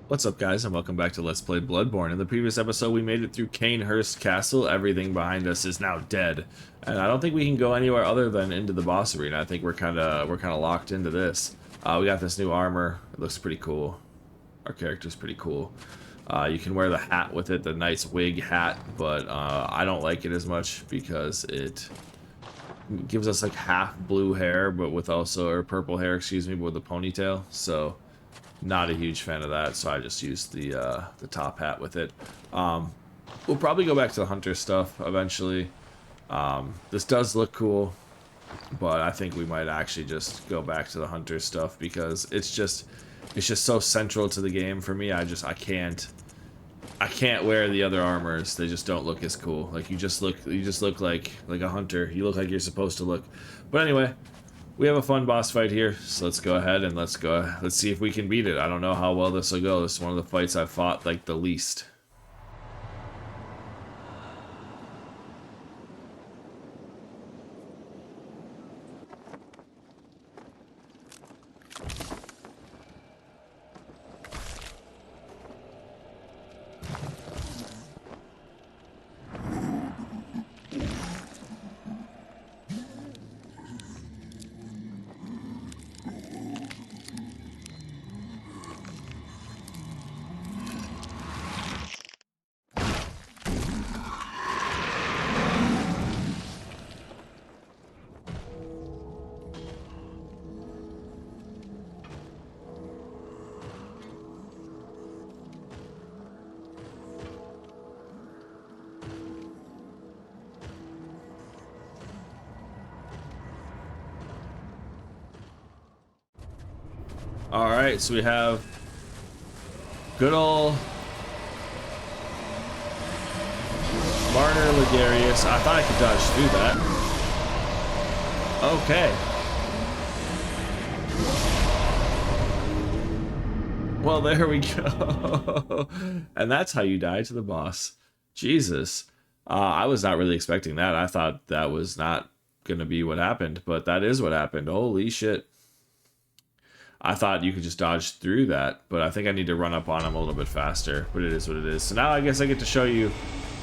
What's up, guys, and welcome back to Let's Play Bloodborne. In the previous episode, we made it through Cainhurst Castle. Everything behind us is now dead, and I don't think we can go anywhere other than into the boss arena. I think we're kind of locked into this. We got this new armor. It looks pretty cool. Our character's pretty cool. You can wear the hat with it, the knight's wig hat, but I don't like it as much because it gives us like half blue hair, but with also or purple hair, excuse me, but with a ponytail. So. Not a huge fan of that, so I just used the top hat with it. We'll probably go back to the hunter stuff eventually. This does look cool, but I think we might actually just go back to the hunter stuff because it's just so central to the game for me. I can't wear the other armors. They just don't look as cool. Like you just look like a hunter. You look like you're supposed to look. But anyway. We have a fun boss fight here, so let's go ahead and let's see if we can beat it. I don't know how well this will go. This is one of the fights I've fought like the least. Alright, so we have good old Martyr Logarius. I thought I could dodge through that. Okay. Well, there we go. And that's how you die to the boss. Jesus. I was not really expecting that. I thought that was not going to be what happened, but that is what happened. Holy shit. I thought you could just dodge through that, but I think I need to run up on him a little bit faster, but it is what it is. So now I guess I get to show you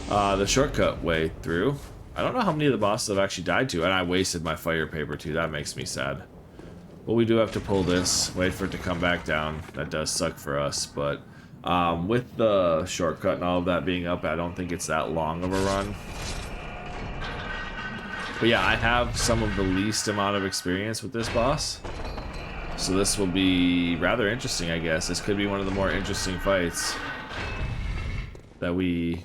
the shortcut way through. I don't know how many of the bosses I've actually died to, and I wasted my fire paper too. That makes me sad. But we do have to pull this, wait for it to come back down. That does suck for us, but with the shortcut and all of that being up, I don't think it's that long of a run. But yeah, I have some of the least amount of experience with this boss. So this will be rather interesting, I guess. This could be one of the more interesting fights that we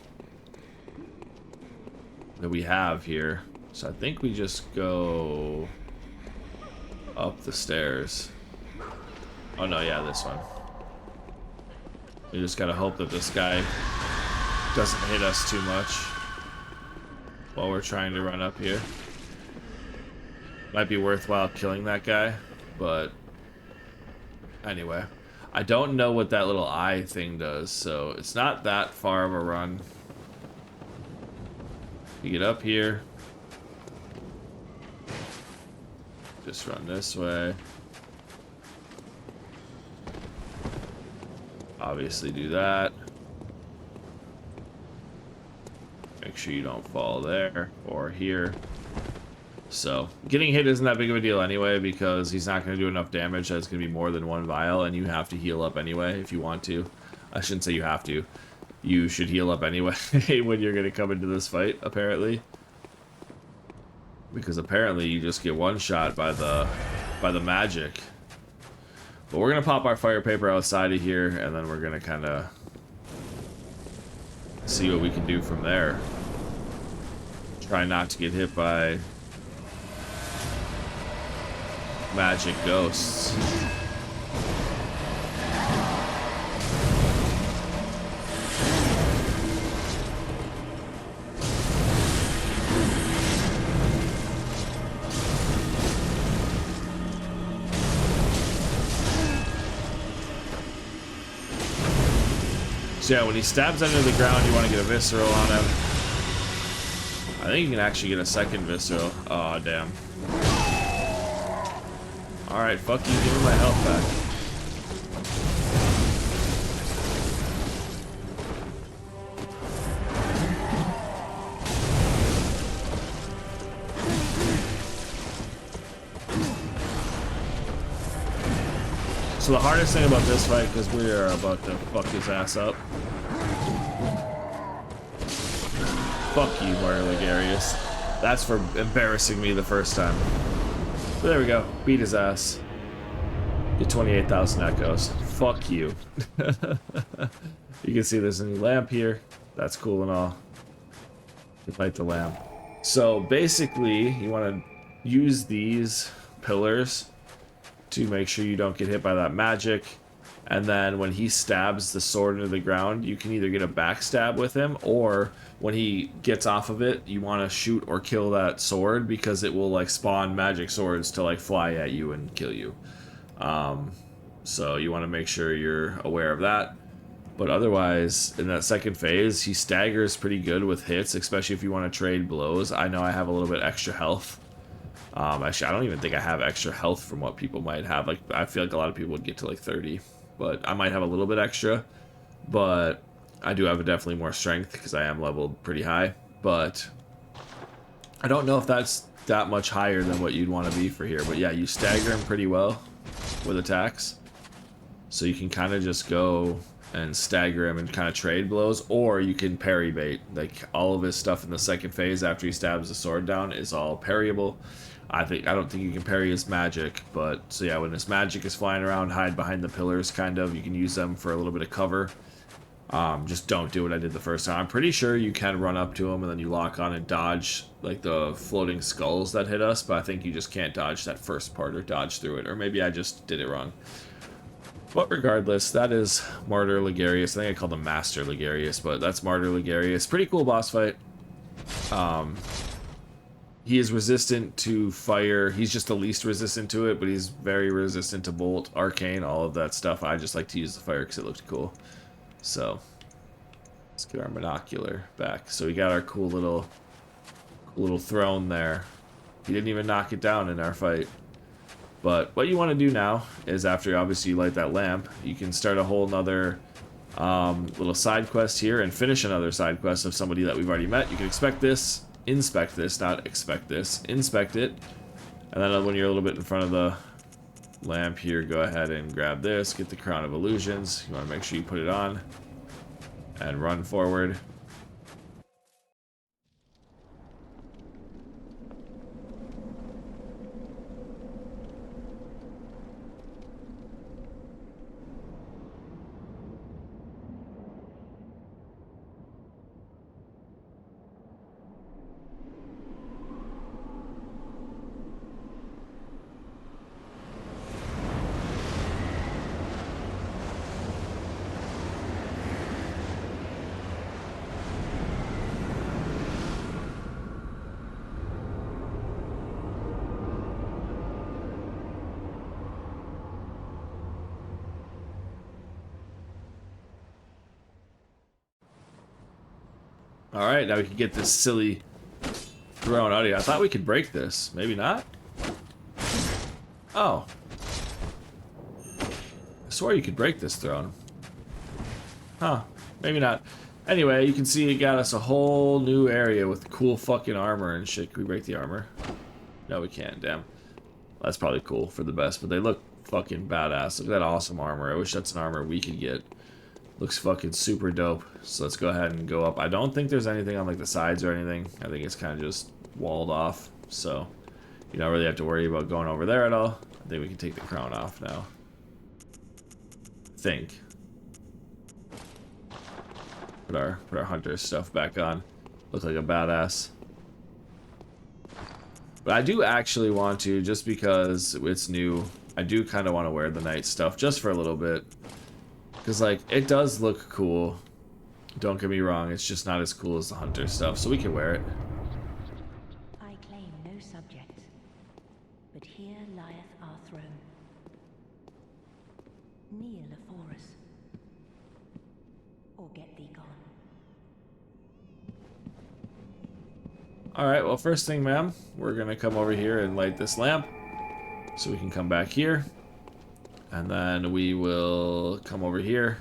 have here. So I think we just go up the stairs. Oh no, yeah, this one. We just gotta hope that this guy doesn't hit us too much while we're trying to run up here. Might be worthwhile killing that guy, but anyway, I don't know what that little eye thing does, so it's not that far of a run. You get up here. Just run this way. Obviously do that. Make sure you don't fall there or here. So, getting hit isn't that big of a deal anyway, because he's not going to do enough damage that it's going to be more than one vial, and you have to heal up anyway if you want to. I shouldn't say you have to. You should heal up anyway when you're going to come into this fight, apparently. Because apparently you just get one shot by the magic. But we're going to pop our fire paper outside of here, and then we're going to kind of see what we can do from there. Try not to get hit by magic ghosts. So yeah, when he stabs under the ground, you want to get a visceral on him. I think you can actually get a second visceral. Oh, damn. Alright, fuck you, give me my health back. So the hardest thing about this fight, because we are about to fuck his ass up. Fuck you, Martyr Logarius. That's for embarrassing me the first time. But there we go. Beat his ass. Get 28,000 echoes. Fuck you. You can see there's a new lamp here. That's cool and all. Light the lamp. So basically, you want to use these pillars to make sure you don't get hit by that magic. And then when he stabs the sword into the ground, you can either get a backstab with him, or when he gets off of it, you want to shoot or kill that sword, because it will like spawn magic swords to like fly at you and kill you. So you want to make sure you're aware of that. But otherwise, in that second phase, he staggers pretty good with hits, especially if you want to trade blows. I know I have a little bit extra health. Actually, I don't even think I have extra health from what people might have. Like, I feel like a lot of people would get to like 30. But I might have a little bit extra, but I do have definitely more strength because I am leveled pretty high. But I don't know if that's that much higher than what you'd want to be for here. But yeah, you stagger him pretty well with attacks, so you can kind of just go and stagger him and kind of trade blows, or you can parry bait. Like, all of his stuff in the second phase after he stabs the sword down is all parryable. I don't think you can parry his magic, but so yeah, when his magic is flying around, hide behind the pillars, kind of. You can use them for a little bit of cover. Just don't do what I did the first time. I'm pretty sure you can run up to him and then you lock on and dodge like the floating skulls that hit us, but I think you just can't dodge that first part or dodge through it, or maybe I just did it wrong. But regardless, that is Martyr Logarius. I think I called him Master Logarius, but that's Martyr Logarius. Pretty cool boss fight. He is resistant to fire. He's just the least resistant to it, but he's very resistant to bolt, arcane, all of that stuff. I just like to use the fire because it looked cool. So let's get our monocular back. So we got our cool little throne there. He didn't even knock it down in our fight. But what you want to do now is, after obviously you light that lamp, you can start a whole nother little side quest here and finish another side quest of somebody that we've already met. You can inspect this, not expect this, inspect it, and then when you're a little bit in front of the lamp here, go ahead and grab this, get the Crown of Illusions. You want to make sure you put it on and run forward. Alright, now we can get this silly throne out of here. I thought we could break this. Maybe not? Oh. I swore you could break this throne. Huh. Maybe not. Anyway, you can see it got us a whole new area with cool fucking armor and shit. Can we break the armor? No, we can't. Damn. That's probably cool for the best, but they look fucking badass. Look at that awesome armor. I wish that's an armor we could get. Looks fucking super dope. So let's go ahead and go up. I don't think there's anything on like the sides or anything. I think it's kind of just walled off. So you don't really have to worry about going over there at all. I think we can take the crown off now. I think. Put our hunter stuff back on. Look like a badass. But I do actually want to, just because it's new, I do kind of want to wear the knight stuff just for a little bit. Because, like, it does look cool. Don't get me wrong, it's just not as cool as the hunter stuff, so we can wear it. I claim no subjects, but here lieth our throne. Kneel afore us, or get thee gone. Alright, well, first thing, ma'am, we're gonna come over here and light this lamp, so we can come back here. And then we will come over here,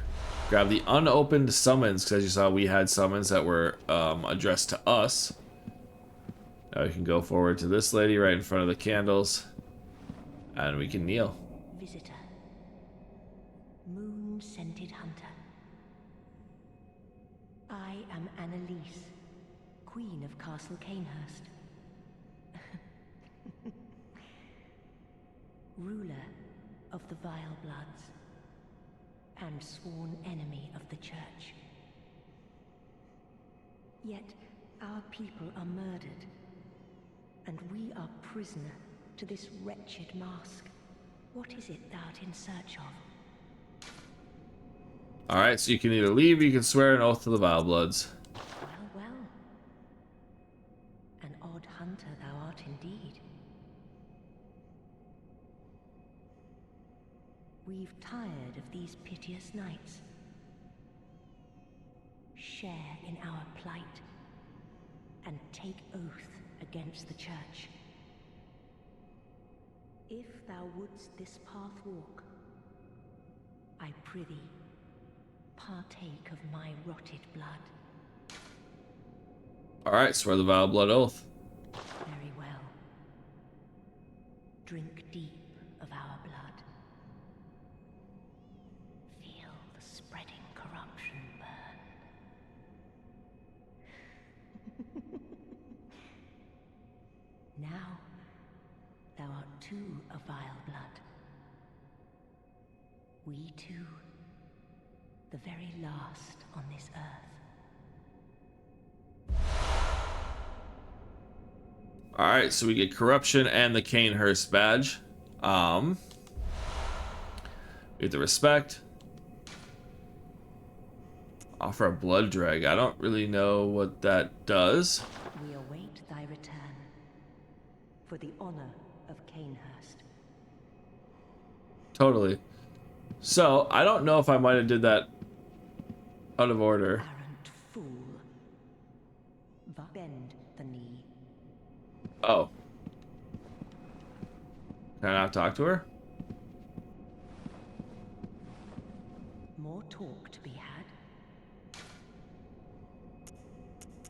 grab the unopened summons, because as you saw, we had summons that were addressed to us. Now we can go forward to this lady right in front of the candles, and we can kneel. Visitor, scented hunter. I am Annalise, Queen of Castle Canehurst. Ruler of the Vile Bloods, and sworn enemy of the Church. Yet our people are murdered, and we are prisoner to this wretched mask. What is it thou art in search of? Alright, so you can either leave or you can swear an oath to the Vile Bloods. Well, well. An odd hunter thou art indeed. We've tired of these piteous nights. Share in our plight, and take oath against the Church. If thou wouldst this path walk, I prithee, partake of my rotted blood. Alright, swear the Vile Blood oath. Very well. Drink deep of our blood. Feel the spreading corruption burn. Now, thou art too a vile blood. We two, the very last on this earth. Alright, so we get corruption and the Canehurst badge. We get the respect. Offer a blood drag. I don't really know what that does. We await thy return for the honor of Canehurst. Totally. So, I don't know if I might have did that out of order. Arrant fool. Bend the knee. Oh. Can I not talk to her? More talk to be had.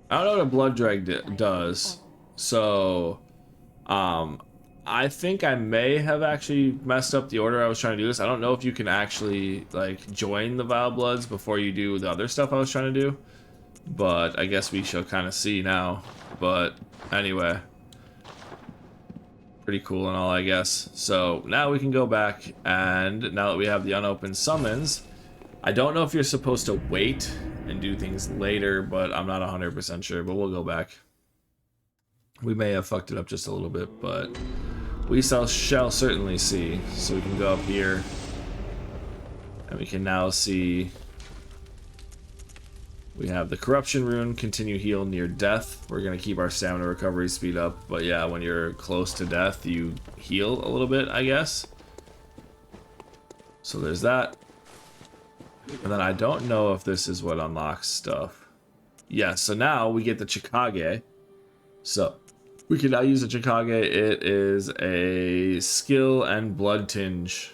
I don't know what a blood drag does. So, I think I may have actually messed up the order I was trying to do this. I don't know if you can actually, like, join the Vile Bloods before you do the other stuff I was trying to do. But I guess we shall kind of see now. But anyway. Pretty cool and all, I guess. So now we can go back, and now that we have the unopened summons, I don't know if you're supposed to wait and do things later, but I'm not 100% sure, but we'll go back. We may have fucked it up just a little bit, but we shall certainly see. So we can go up here, and we can now see we have the corruption rune, continue heal near death. We're going to keep our stamina recovery speed up, but yeah, when you're close to death, you heal a little bit, I guess. So there's that. And then I don't know if this is what unlocks stuff. Yeah, so now we get the Chikage. So we can now use the Chikage. It is a skill and blood tinge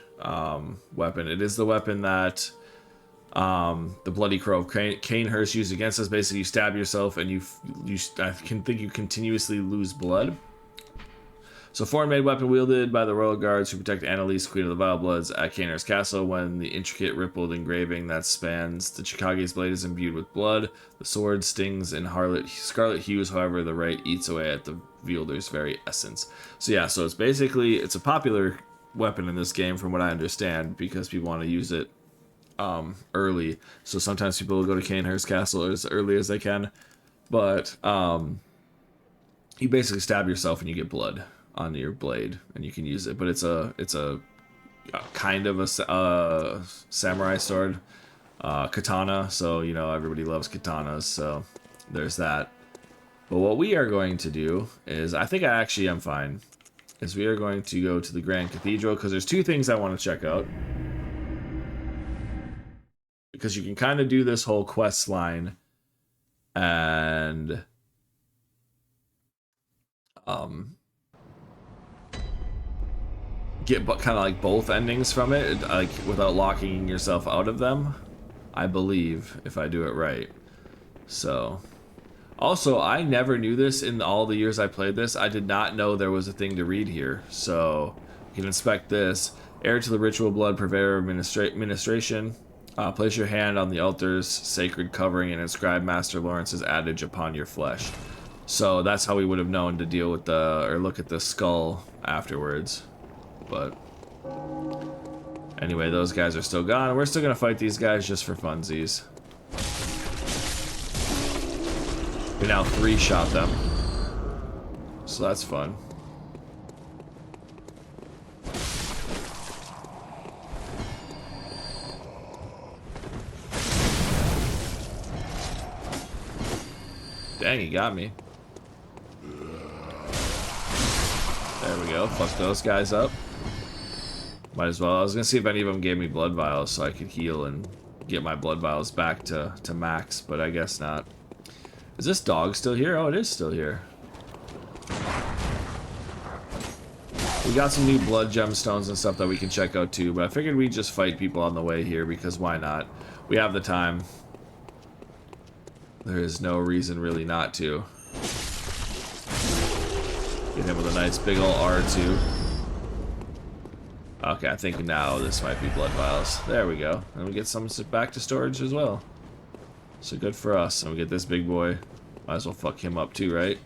weapon. It is the weapon that the Bloody Crow of Canehurst used against us. Basically, you stab yourself and I can think you continuously lose blood. So, foreign-made weapon wielded by the royal guards who protect Annalise, Queen of the Vile Bloods, at Canehurst Castle. When the intricate rippled engraving that spans the Chikage's blade is imbued with blood, the sword stings in scarlet hues. However, the ray eats away at the wielder's very essence. So yeah, so it's a popular weapon in this game, from what I understand, because people want to use it early. So sometimes people will go to Canehurst Castle as early as they can, but you basically stab yourself and you get blood on your blade, and you can use it. But it's a kind of a samurai sword, katana. So you know everybody loves katanas. So there's that. But what we are going to do is, I think I actually am fine. Is we are going to go to the Grand Cathedral, because there's two things I want to check out. Because you can kind of do this whole quest line and get kind of like both endings from it, like without locking yourself out of them, I believe, if I do it right. So also, I never knew this in all the years I played this. I did not know there was a thing to read here. So you can inspect this. Heir to the ritual blood, purveyor of ministration. Place your hand on the altar's sacred covering and inscribe Master Lawrence's adage upon your flesh. So that's how we would have known to deal with the, or look at the skull afterwards. But anyway, those guys are still gone. We're still gonna fight these guys just for funsies. We now 3-shot them. So that's fun. Dang, he got me. There we go. Fuck those guys up. Might as well. I was gonna see if any of them gave me blood vials so I could heal and get my blood vials back to max, but I guess not. Is this dog still here? Oh, it is still here. We got some new blood gemstones and stuff that we can check out too, but I figured we'd just fight people on the way here because why not? We have the time. There is no reason really not to. Get him with a nice big ol' R2. Okay, I think now this might be blood vials. There we go. And we get some back to storage as well. So good for us. And we get this big boy. Might as well fuck him up too, right?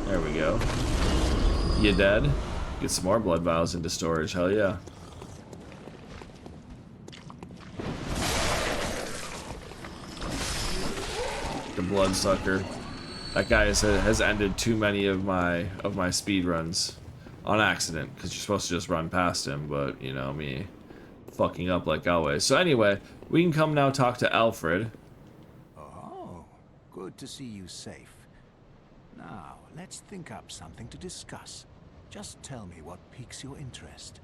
There we go. You dead? Get some more blood vials into storage. Hell yeah. The bloodsucker. That guy has ended too many of my speed runs on accident because you're supposed to just run past him, but you know me fucking up like always. So anyway, we can come now talk to Alfred. Oh, good to see you safe. Now, let's think up something to discuss. Just tell me what piques your interest.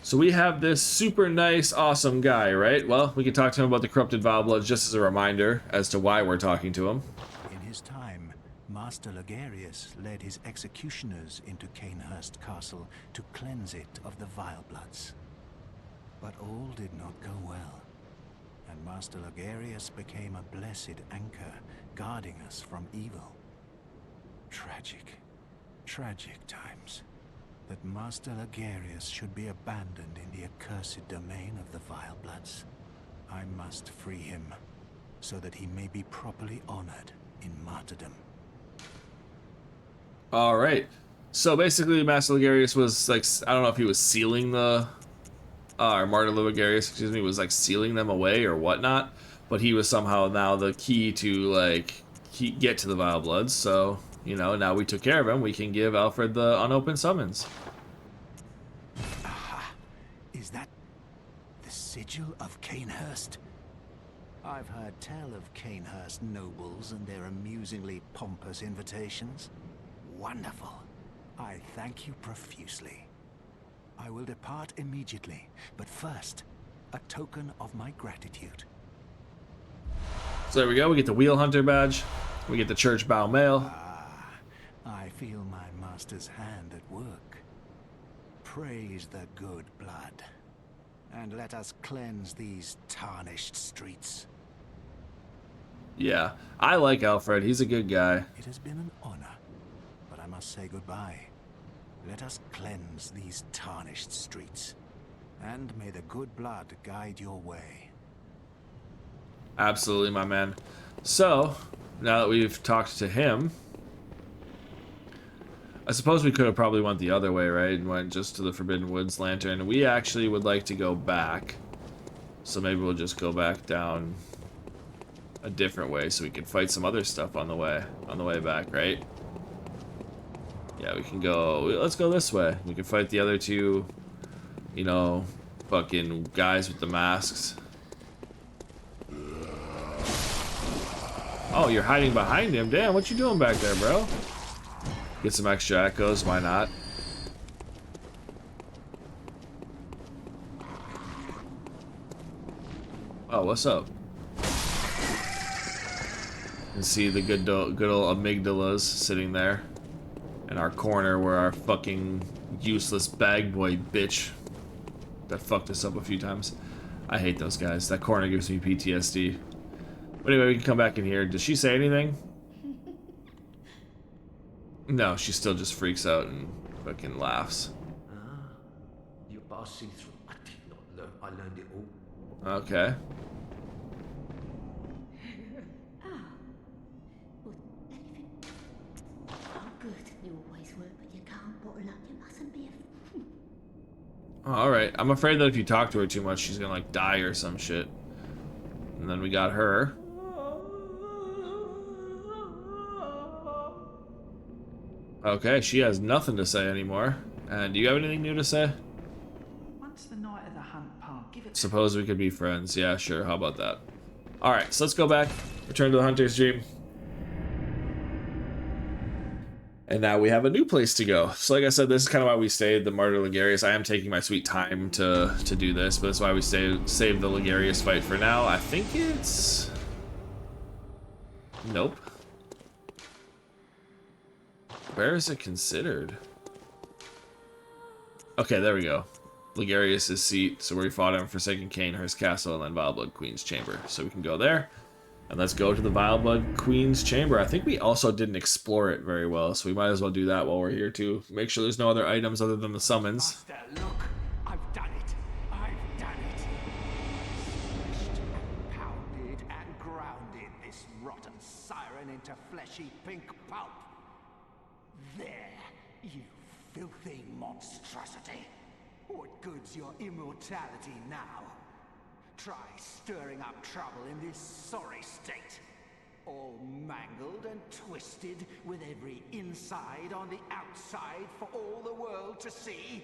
So we have this super nice, awesome guy, right? Well, we can talk to him about the corrupted vile bloods just as a reminder as to why we're talking to him. In his time, Martyr Logarius led his executioners into Canehurst Castle to cleanse it of the vile bloods. But all did not go well, and Master Logarius became a blessed anchor, guarding us from evil. Tragic, tragic times. That Master Logarius should be abandoned in the accursed domain of the vile bloods. I must free him, so that he may be properly honored in martyrdom. Alright. So basically, Master Logarius was like, I don't know if he was sealing the... or Martyr Logarius, excuse me, was like sealing them away or whatnot. But he was somehow now the key to, like, get to the vile bloods. So, you know, now we took care of him, we can give Alfred the unopened summons. Aha! Is that the sigil of Canehurst? I've heard tell of Canehurst nobles and their amusingly pompous invitations. Wonderful. I thank you profusely. I will depart immediately, but first, a token of my gratitude. So there we go, we get the Wheel Hunter badge, we get the Church Bow Mail. I feel my master's hand at work. Praise the good blood, and let us cleanse these tarnished streets. Yeah, I like Alfred, he's a good guy. It has been an honor, but I must say goodbye. Let us cleanse these tarnished streets, and may the good blood guide your way. Absolutely, my man. So, now that we've talked to him, I suppose we could have probably went the other way, right? And went just to the Forbidden Woods Lantern. We actually would like to go back. So maybe we'll just go back down a different way so we can fight some other stuff on the way back, right? Yeah, we can go, let's go this way. We can fight the other two, you know, fucking guys with the masks. Oh, you're hiding behind him. Damn, what you doing back there, bro? Get some extra echoes, why not? Oh, what's up? And see the good old amygdalas sitting there in our corner where our fucking useless bag boy bitch that fucked us up a few times. I hate those guys. That corner gives me PTSD. But anyway, we can come back in here. Does she say anything? No, she still just freaks out and fucking laughs. You're passing through I learned it all. Okay. Well, anything? Oh, good. You always were, but you can't bottle up. You mustn't be a... All right. I'm afraid that if you talk to her too much, she's gonna like die or some shit. And then we got her. Okay, she has nothing to say anymore. And do you have anything new to say? Once the night of the hunt passed, give it. Suppose we could be friends. Yeah, sure. How about that? All right, so let's go back. Return to the Hunter's Dream. And now we have a new place to go. So like I said, this is kind of why we saved the Martyr Logarius. I am taking my sweet time to do this, but that's why we saved the Logarius fight for now. I think it's... Nope. Where is it considered? Okay, there we go. Logarius' seat, so where he fought in Forsaken Canehurst Castle and then Vileblood Queen's Chamber. So we can go there. And let's go to the Vileblood Queen's Chamber. I think we also didn't explore it very well, so we might as well do that while we're here too. Make sure there's no other items other than the summons. Master, look, I've done it. I've done it. Smashed and pounded and grounded this rotten siren into fleshy pink pulp. There, you filthy monstrosity. What good's your immortality now? Try stirring up trouble in this sorry state. All mangled and twisted, with every inside on the outside for all the world to see.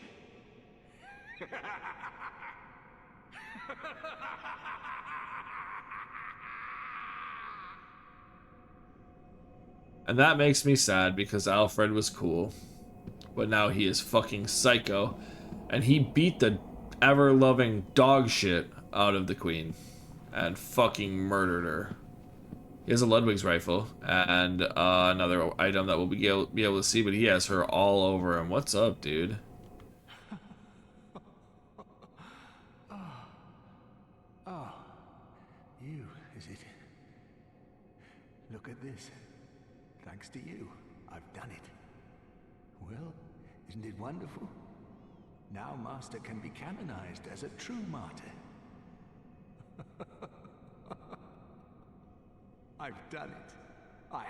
And that makes me sad because Alfred was cool. But now he is fucking psycho. And he beat the ever-loving dog shit out of the queen. And fucking murdered her. He has a Ludwig's rifle. And another item that we'll be able to see. But he has her all over him. What's up, dude? Oh, you, is it? Look at this. Thanks to you, I've done it. Well, isn't it wonderful? Now Master can be canonized as a true martyr. I've done it. I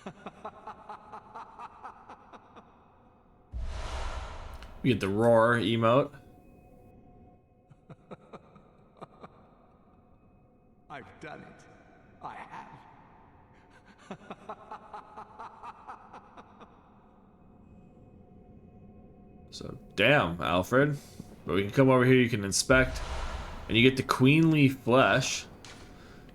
have. We get the roar emote. I've done it. I have. So, damn, Alfred. But we can come over here, you can inspect. And you get the queenly flesh.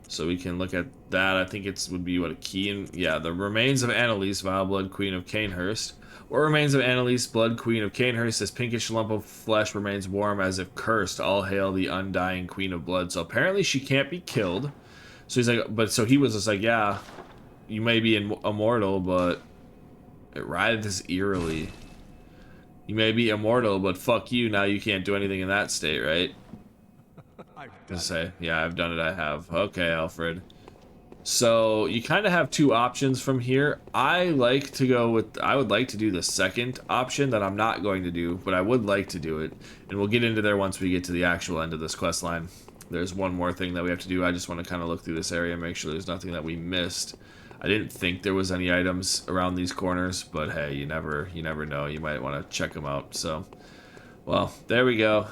So we can look at that. I think it would be, what, a key? And yeah, the remains of Annalise, Vileblood, Queen of Canehurst. What remains of Annalise, Blood, Queen of Canehurst? This pinkish lump of flesh remains warm as if cursed. All hail the undying Queen of Blood. So apparently she can't be killed. So he's like, but so he was just like, yeah, you may be immortal, but it writhes eerily. You may be immortal, but fuck you, now you can't do anything in that state, right? Just say, yeah, I've done it, I have. Okay, Alfred. So, you kind of have two options from here. I would like to do the second option that I'm not going to do, but I would like to do it. And we'll get into there once we get to the actual end of this quest line. There's one more thing that we have to do. I just want to kind of look through this area and make sure there's nothing that we missed. I didn't think there was any items around these corners, but hey, you never know. You might want to check them out. So, well, there we go.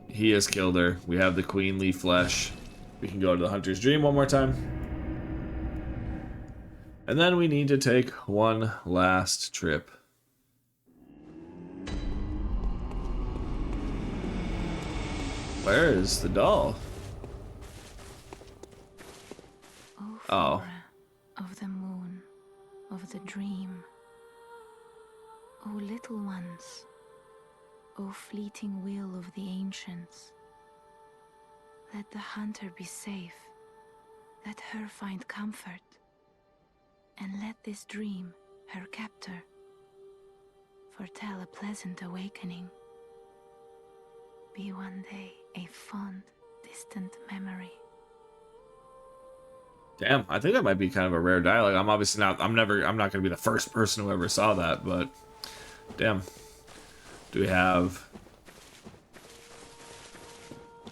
He has killed her. We have the queenly flesh. We can go to the Hunter's Dream one more time. And then we need to take one last trip. Where is the doll? Oh. Of the moon, of the dream. O little ones, O fleeting will of the ancients. Let the hunter be safe, let her find comfort, and let this dream, her captor, foretell a pleasant awakening. Be one day a fond, distant memory. Damn, I think that might be kind of a rare dialogue. I'm obviously not, I'm not going to be the first person who ever saw that, but damn. Do we have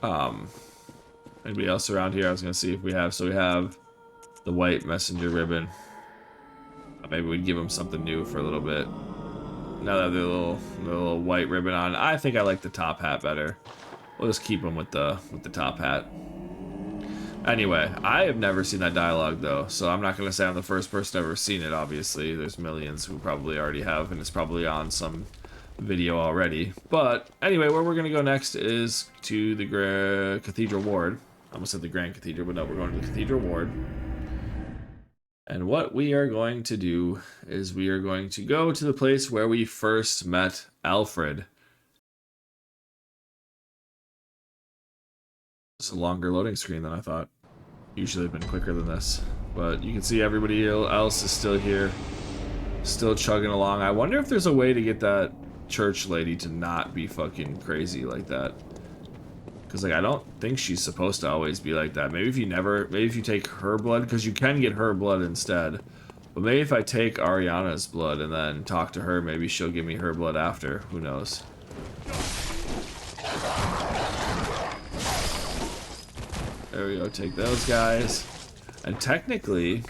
Anybody else around here? I was gonna see if we have. So we have the white messenger ribbon. Maybe we'd give them something new for a little bit. Now that they're the little white ribbon on, I think I like the top hat better. We'll just keep them with the top hat. Anyway, I have never seen that dialogue though, so I'm not gonna say I'm the first person ever seen it. Obviously, there's millions who probably already have, and it's probably on some video already. But anyway, where we're gonna go next is to the Cathedral Ward. I almost said the Grand Cathedral, but no, we're going to the Cathedral Ward. And what we are going to do is we are going to go to the place where we first met Alfred. It's a longer loading screen than I thought. Usually have been quicker than this. But you can see everybody else is still here. Still chugging along. I wonder if there's a way to get that church lady to not be fucking crazy like that. Because, like, I don't think she's supposed to always be like that. Maybe if you take her blood, because you can get her blood instead. But maybe if I take Ariana's blood and then talk to her, maybe she'll give me her blood after. Who knows? There we go, take those guys. And technically,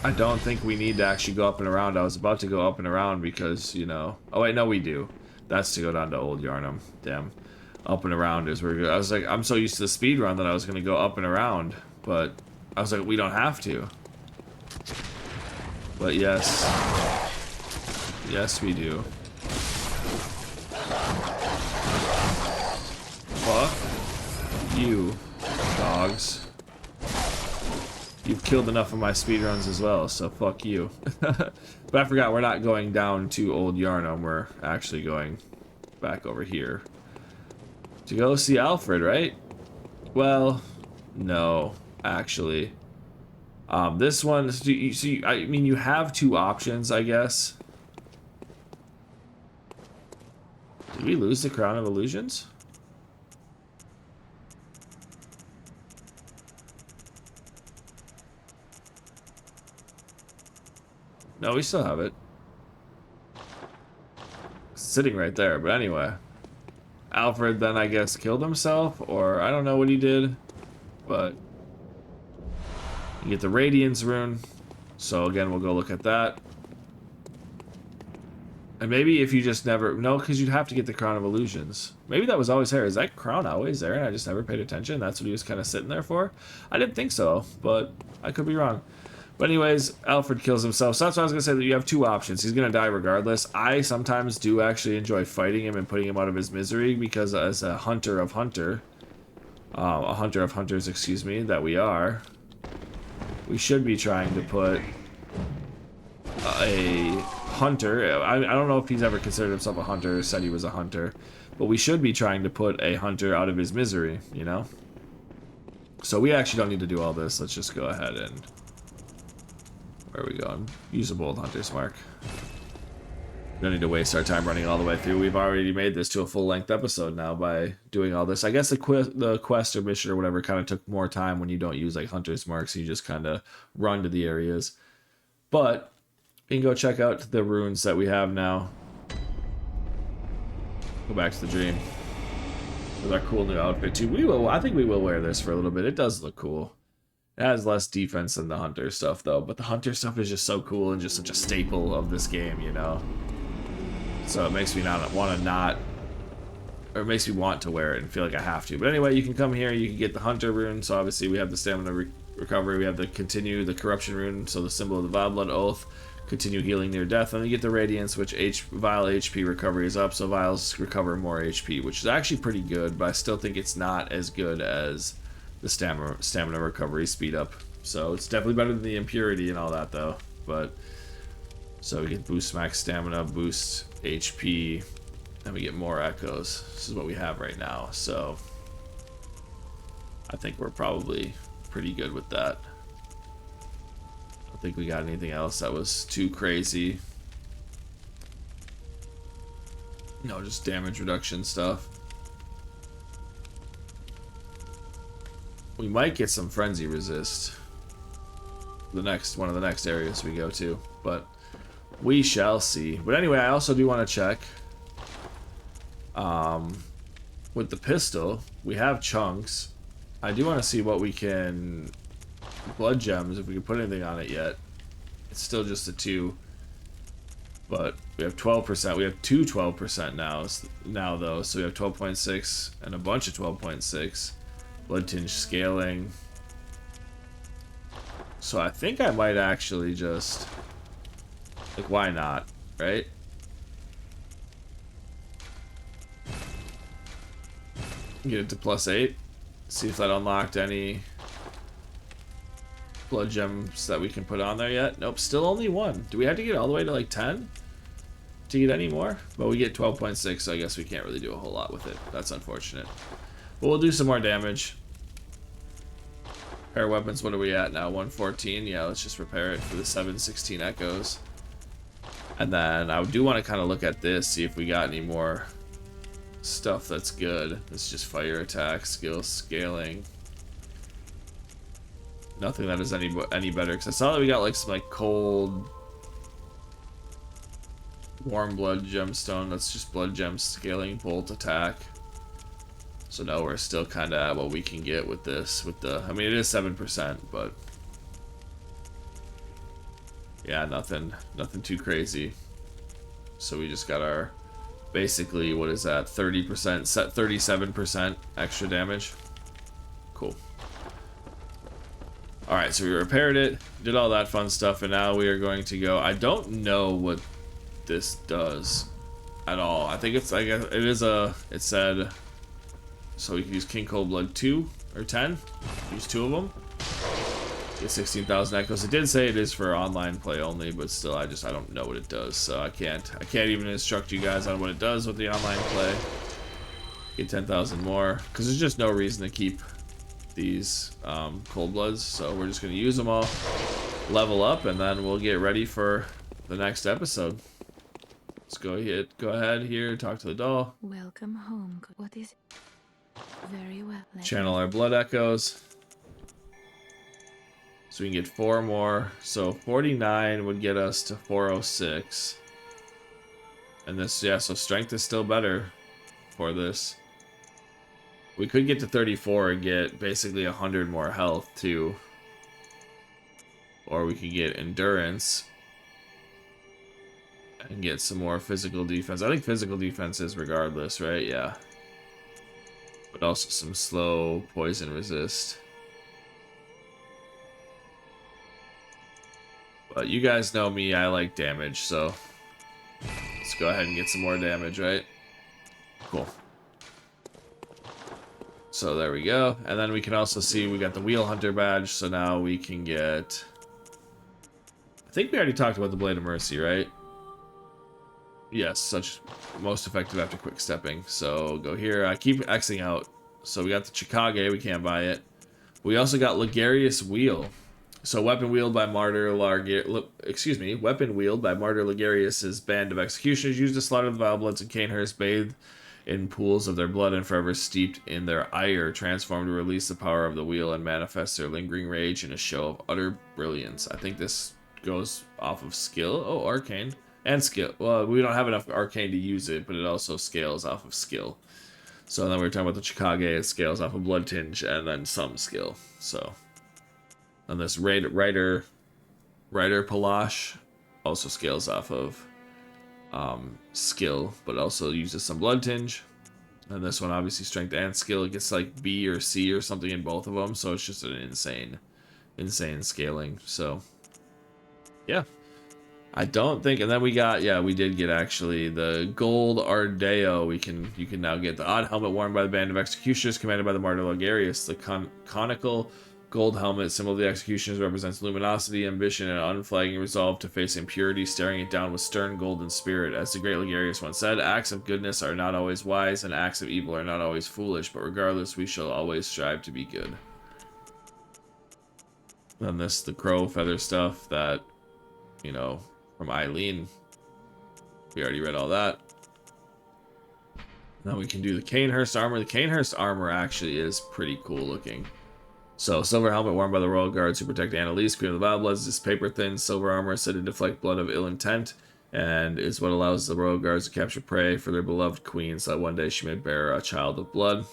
I don't think we need to actually go up and around. I was about to go up and around because, you know... Oh, wait, no, we do. That's to go down to Old Yharnam. Damn. Up and around is where we go. I was like, I'm so used to the speed run that I was going to go up and around. But I was like, we don't have to. But yes. Yes, we do. Fuck you, dogs. You've killed enough of my speedruns as well, so fuck you. But I forgot, we're not going down to Old Yharnam, we're actually going back over here. To go see Alfred, right? Well, no, actually. This one, see, I mean, you have two options, I guess. Did we lose the Crown of Illusions? No, we still have it. Sitting right there, but anyway. Alfred then, I guess, killed himself, or I don't know what he did, but you get the Radiance rune, so again, we'll go look at that. And maybe if you just never... No, because you'd have to get the Crown of Illusions. Maybe that was always there. Is that crown always there and I just never paid attention? That's what he was kind of sitting there for? I didn't think so, but I could be wrong. But anyways, Alfred kills himself. So that's what I was going to say, that you have two options. He's going to die regardless. I sometimes do actually enjoy fighting him and putting him out of his misery because as a hunter of hunters, excuse me, that we are, we should be trying to put a hunter. I don't know if he's ever considered himself a hunter or said he was a hunter, but we should be trying to put a hunter out of his misery, you know? So we actually don't need to do all this. Let's just go ahead and... Where are we going? Use a bold hunter's mark. We don't need to waste our time running all the way through. We've already made this to a full-length episode now by doing all this. I guess the quest or mission or whatever kind of took more time when you don't use like hunter's marks. You just kind of run to the areas. But you can go check out the runes that we have now. Go back to the dream. With our cool new outfit too. I think we will wear this for a little bit. It does look cool. It has less defense than the hunter stuff though, but the hunter stuff is just so cool and just such a staple of this game, you know? So it makes me it makes me want to wear it and feel like I have to. But anyway, you can come here, you can get the hunter rune, so obviously we have the stamina recovery, we have the the corruption rune, so the symbol of the vile blood oath, continue healing near death, and then you get the radiance, which vile HP recovery is up, so vials recover more HP, which is actually pretty good, but I still think it's not as good as the stamina recovery speed up. So it's definitely better than the impurity and all that though. But so we get boost max stamina, boost HP, and we get more echoes. This is what we have right now. So I think we're probably pretty good with that. I don't think we got anything else that was too crazy. No, just damage reduction stuff. We might get some frenzy resist. One of the next areas we go to, but we shall see. But anyway, I also do want to check. With the pistol, we have chunks. I do want to see what we can... Blood gems, if we can put anything on it yet. It's still just a 2. But we have 12%. We have two 12% now though. So we have 12.6 and a bunch of 12.6. Blood tinge scaling. So I think I might actually just... Like, why not? Right? Get it to +8. See if that unlocked any blood gems that we can put on there yet. Nope, still only 1. Do we have to get all the way to like 10 to get any more? But we get 12.6, so I guess we can't really do a whole lot with it. That's unfortunate. But we'll do some more damage. Repair weapons, what are we at now? 114? Yeah, let's just repair it for the 716 echoes. And then I do want to kind of look at this, see if we got any more stuff that's good. It's just fire attack, skill scaling. Nothing that is any better, because I saw that we got like some like cold warm blood gemstone. That's just blood gem scaling, bolt attack. So no, we're still kind of at what we can get with this. With the, I mean, it is 7%, but yeah, nothing too crazy. So we just got our, basically, what is that? 30%, set 37% extra damage. Cool. Alright, so we repaired it, did all that fun stuff, and now we are going to go. I don't know what this does at all. I think it's, I guess, it is a, it said, so we can use King Cold Blood 2 or 10. Use 2 of them. Get 16,000 echoes. It did say it is for online play only, but still, I don't know what it does, so I can't even instruct you guys on what it does with the online play. Get 10,000 more, because there's just no reason to keep these cold bloods, so we're just going to use them all, level up, and then we'll get ready for the next episode. Let's go ahead here, talk to the doll. Welcome home. What is it? Very well. Channel our blood echoes. So we can get 4 more. So 49 would get us to 406. And this, yeah, so strength is still better for this. We could get to 34 and get basically 100 more health too. Or we could get endurance and get some more physical defense. I think physical defense is regardless, right? Yeah. But also some slow poison resist. But you guys know me, I like damage, so let's go ahead and get some more damage, right? Cool. So there we go. And then we can also see we got the Wheel Hunter badge, so now we can get... I think we already talked about the Blade of Mercy, right? Yes, such most effective after quick stepping. So go here. I keep Xing out. So we got the Chikage, we can't buy it. We also got Logarius Wheel. So weapon wielded by Martyr Logarius' band of executioners used to slaughter the vile bloods in Canehurst, bathed in pools of their blood and forever steeped in their ire, transformed to release the power of the wheel and manifest their lingering rage in a show of utter brilliance. I think this goes off of skill. Oh, arcane. And skill. Well, we don't have enough arcane to use it, but it also scales off of skill. So then we were talking about the Chikage, it scales off of blood tinge and then some skill. So, and this Rider Palash also scales off of skill, but also uses some blood tinge. And this one obviously strength and skill. It gets like B or C or something in both of them, so it's just an insane scaling. So yeah, I don't think. And then we got, yeah, we did get actually the gold Ardeo. You can now get the odd helmet worn by the band of executioners commanded by the Martyr Logarius. The conical gold helmet, symbol of the executioners, represents luminosity, ambition, and unflagging resolve to face impurity, staring it down with stern golden spirit. As the great Logarius once said, acts of goodness are not always wise, and acts of evil are not always foolish, but regardless, we shall always strive to be good. Then this, the crow feather stuff that, you know, from Eileen. We already read all that. Now we can do the Canehurst armor. The Canehurst armor actually is pretty cool looking. So, silver helmet worn by the royal guards who protect Annalise, Queen of the Vile Bloods. This paper-thin silver armor is said to deflect blood of ill intent. and is what allows the royal guards to capture prey for their beloved queen so that one day she may bear a child of blood.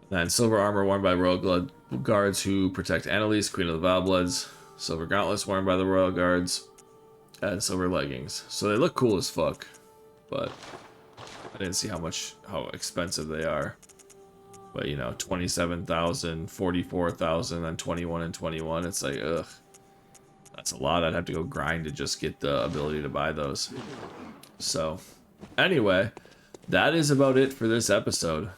And silver armor worn by royal guards who protect Annalise, queen of the Vile Bloods. Silver gauntlets worn by the royal guards. And silver leggings. So they look cool as fuck. But I didn't see how expensive they are. But you know, 27,000, 44,000, and 21 and 21. It's like, ugh. That's a lot. I'd have to go grind to just get the ability to buy those. So, anyway, that is about it for this episode.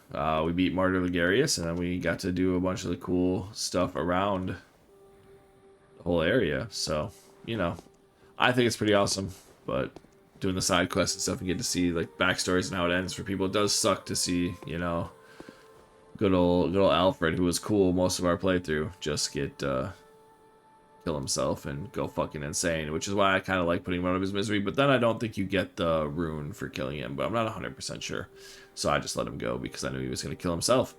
We beat Martyr Logarius, and then we got to do a bunch of the cool stuff around the whole area. So, you know, I think it's pretty awesome. But doing the side quests and stuff and get to see like backstories and how it ends for people, it does suck to see, you know, good old Alfred, who was cool most of our playthrough, just get kill himself and go fucking insane, which is why I kind of like putting him out of his misery. But then I don't think you get the rune for killing him, but I'm not 100% sure, so I just let him go because I knew he was going to kill himself,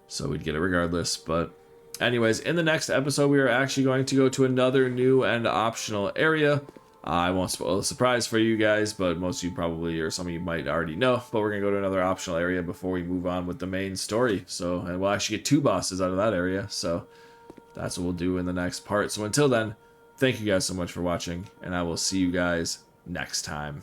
so we'd get it regardless. But anyways, in the next episode we are actually going to go to another new and optional area. I won't spoil a surprise for you guys, but most of you probably, or some of you might already know, but we're going to go to another optional area before we move on with the main story. So, and we'll actually get 2 bosses out of that area, so that's what we'll do in the next part. So until then, thank you guys so much for watching, and I will see you guys next time.